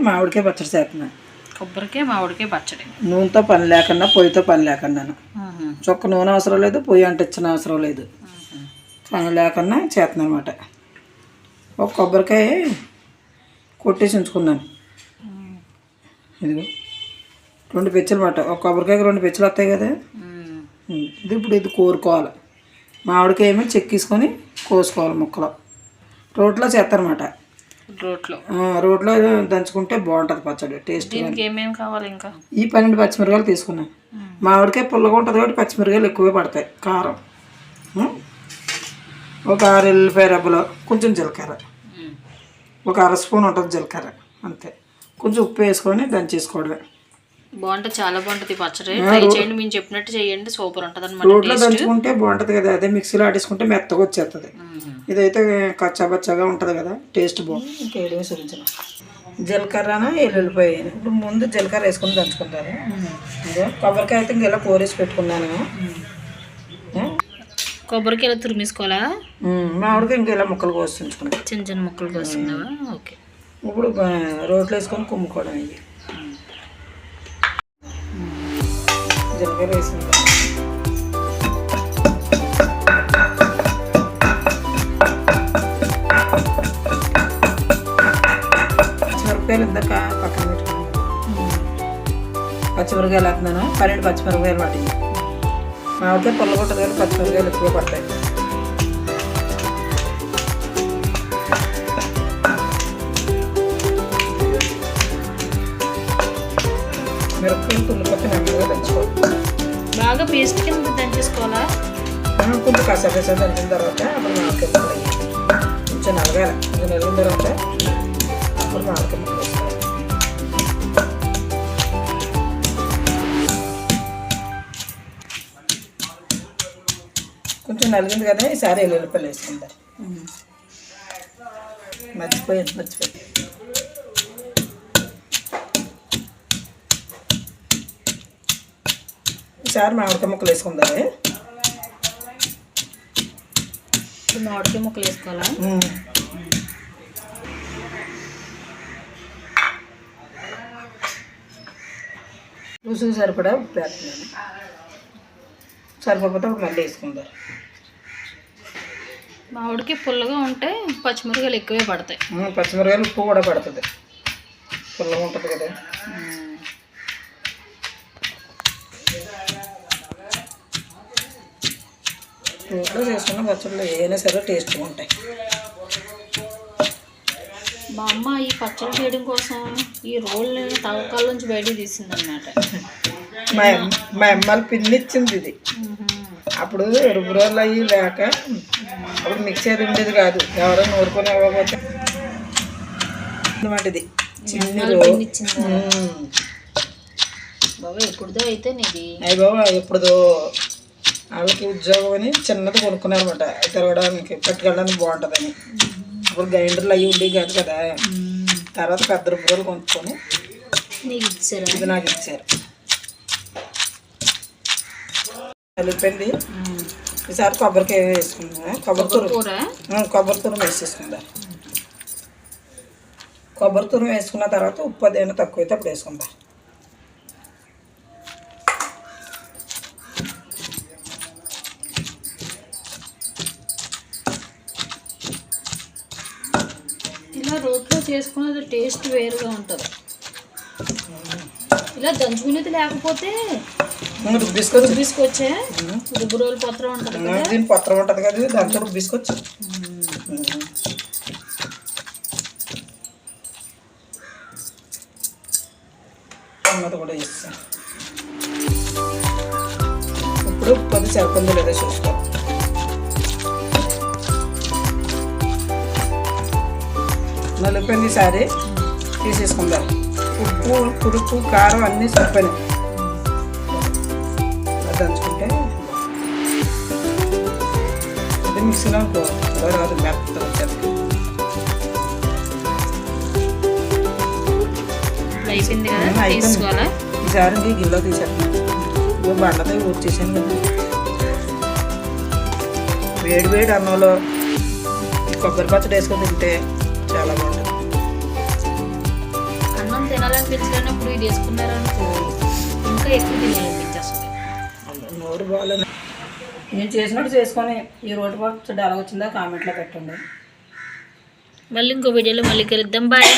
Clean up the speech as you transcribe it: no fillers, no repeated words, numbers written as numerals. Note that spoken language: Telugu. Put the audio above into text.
మామిడికాయ పచ్చడి చేస్తున్నాను. కొబ్బరికాయ మామిడికాయ పచ్చడి నూనెతో పని లేకుండా పొయ్యితో పని లేకుండాను. చొక్క నూనె అవసరం లేదు, పొయ్యి అంటించిన అవసరం లేదు, పని లేకుండా చేస్తున్నాను అనమాట. ఒక కొబ్బరికాయ కొట్టేసి ఉంచుకున్నాను. ఇదిగో 2 పెచ్చులు అన్నమాట. ఒక కొబ్బరికాయకి 2 పెచ్చులు వస్తాయి కదా. ఇది కోరుకోవాలి. మామిడికాయ ఏమో చెక్కేసుకొని కోసుకోవాలి ముక్కలు. రోట్లో చేస్తారన్నమాట. రోట్లో దంచుకుంటే బాగుంటుంది పచ్చడి టేస్ట్. ఏమేమి కావాలి ఇంకా? ఈ 12 పచ్చిమిరకాయలు తీసుకున్నాను. మామిడికాయ పుల్లగా ఉంటుంది కాబట్టి పచ్చిమిరకాయలు ఎక్కువే పడతాయి. కారం ఒక 6 ఎల్లిపాయ రెబ్బలు, కొంచెం జీలకర్ర, ఒక 1/2 స్పూన్ ఉంటుంది జీలకర్ర, అంతే. కొంచెం ఉప్పు వేసుకొని దంచేసుకోవడమే. బాగుంటుంది, చాలా బాగుంటుంది పచ్చడి. ట్రై చేయండి, మేము చెప్పినట్టు చేయండి, సూపర్ ఉంటుంది అన్నమాట. రోట్లో దంచుకుంటే బాగుంటుంది కదా, అదే మిక్సీలో ఆడేసుకుంటే మెత్తగా వచ్చేస్తుంది. ఇదైతే కచ్చాబచ్చాగా ఉంటుంది కదా, టేస్ట్ బాగుంటుంది. ఇంకేదో చూపించిన జీలకర్రన ఎల్లుల్లిపాయ. ఇప్పుడు ముందు జీలకర్ర వేసుకుని దంచుకుంటారు. ఇదో కొబ్బరికాయ అయితే ఇంకెలా కోరేసి పెట్టుకున్నాను. కొబ్బరికాయలు తురిమేసుకోవాలా? మామిడికాయ ఇంకెలా ముక్కలు కోసి ఉంచుకున్నాను. చిన్న చిన్న ముక్కలు కోసుకున్నావా? ఓకే. ఇప్పుడు రోట్లో వేసుకొని కుమ్ముకోవడం. ఇది జీలకర్ర వేసింది. పచ్చిమిరపకాయలు ఇందాక పక్కన పెట్టుకున్నాను. పచ్చిమిరపకాయలు వేస్తున్నాను. 12 పచ్చిమిరపకాయలు పట్టింది. మామిడికాయ పుల్లగొట్టదు కానీ పచ్చిమిరపకాయలు ఎక్కువ పడతాయి. మిరపకాయలు తుల్లిపక్క నెమ్మదిగా దంచుకోవాలి. బాగా పేస్ట్ కింద దంచేసుకోవాలా? కొంచెం కసా దంచిన తర్వాత అప్పుడు మామిడికాయ ముక్కలు కొంచెం నలగాలి. కొంచెం నలిగిన తర్వాత అప్పుడు మామిడికాయ ముక్కలు వేసుకోవాలి. కొంచెం నలిగింది కదా, ఈసారి ఎల్లుల్లిపాయలు వేసుకుంటారు. మర్చిపోయి ఈసారి మామిడికాయ ముక్కలు వేసుకుందారు. మామిడికాయ ముక్కలు వేసుకోవాలా? రుసుకు సరిపడా ఉప్పు వేస్తున్నాను. సరిపోతే అప్పుడు మళ్ళీ వేసుకుంటారు. మామిడికాయ పుల్లగా ఉంటే పచ్చిమిరకాయలు ఎక్కువే పడతాయి. పచ్చిమిరకాయలు ఉప్పు కూడా పడుతుంది, పుల్లగా ఉంటుంది కదా. రోట్లో చేసుకున్న పచ్చళ్ళు ఏదైనా సరే టేస్ట్గా ఉంటాయి. మా అమ్మ ఈ పచ్చడి చేయడం కోసం ఈ రోల్ని తవ్వకాల నుంచి బయటకు తీసిందన్నమాట. మా అమ్మాయి పిన్ని ఇచ్చింది ఇది. అప్పుడు రుబ్బు రోళ్ళు అయ్యి లేక అప్పుడు మిక్సర్ ఉండేది కాదు, ఎవరో నూరుకొని ఇవ్వకపోతే అనమాట. ఇది చిన్న బాబా ఎప్పుడుదో అయితే నీది. అయ్యి బాబా ఎప్పుడుదో వాళ్ళకి ఉద్యోగం అని చిన్నది కొనుక్కున్నారనమాట. తిరగడానికి పట్టుకెళ్ళడానికి బాగుంటుందని. అప్పుడు గ్రైండర్లు అవి ఉండేవి కాదు కదా. తర్వాత పెద్ద రుబ్బు రోలు కొనుక్కొని నీకు ఇచ్చారు. ఇది నాకు ఇచ్చారు. కలిపింది. ఈసారి కొబ్బరికాయ వేసుకుందా, కొబ్బరి తురుము వేసేసుకుందా. కొబ్బరి తురుము వేసుకున్న తర్వాత ఉప్పు అదేమైనా తక్కువైతే అప్పుడు వేసుకుందా. ఇలా రోట్లో చేసుకునేది టేస్ట్ వేరుగా ఉంటుంది. ఇలా దంచుకునేది లేకపోతే రుబ్బిసుకొచ్చే రుబ్బు రోలు పత్రం ఉంటుంది కదా, దీని పత్రం ఉంటుంది కదా, దాంతో రుబ్బిసుకొచ్చు. అన్నది కూడా వేస్తాను. ఇప్పుడు ఉప్పు సరిపోంది లేదా చూసుకో. నలిపింది ఈసారి తీసేసుకుందాం. ఉప్పు పులుపు కారం అన్నీ సరిపోయినాయి. దంచుకుంటే అది మిక్సీలో రాదు, మెత్తగా వచ్చేది. ఈసారి గిన్నెలో తీసేస్తాను. ఇగో బండతో ఊర్చేసాను కదా. వేడి వేడి అన్నంలో కొబ్బరి పచ్చడి వేసుకొని తింటే చాలా బాగుంటుంది. తినాలనిపించలేనప్పుడు ఇది వేసుకున్నారనుకో ఇంకా ఎక్కువ తినాలనిపించేస్తుంది. నోరు బాగాలేదు. నేను చేసినట్టు చేసుకొని ఈ రోటి పచ్చడి ఎలా వచ్చిందో కామెంట్లో పెట్టండి. మళ్ళీ ఇంకో వీడియోలో మళ్ళీ కలుద్దాం. బాయ్.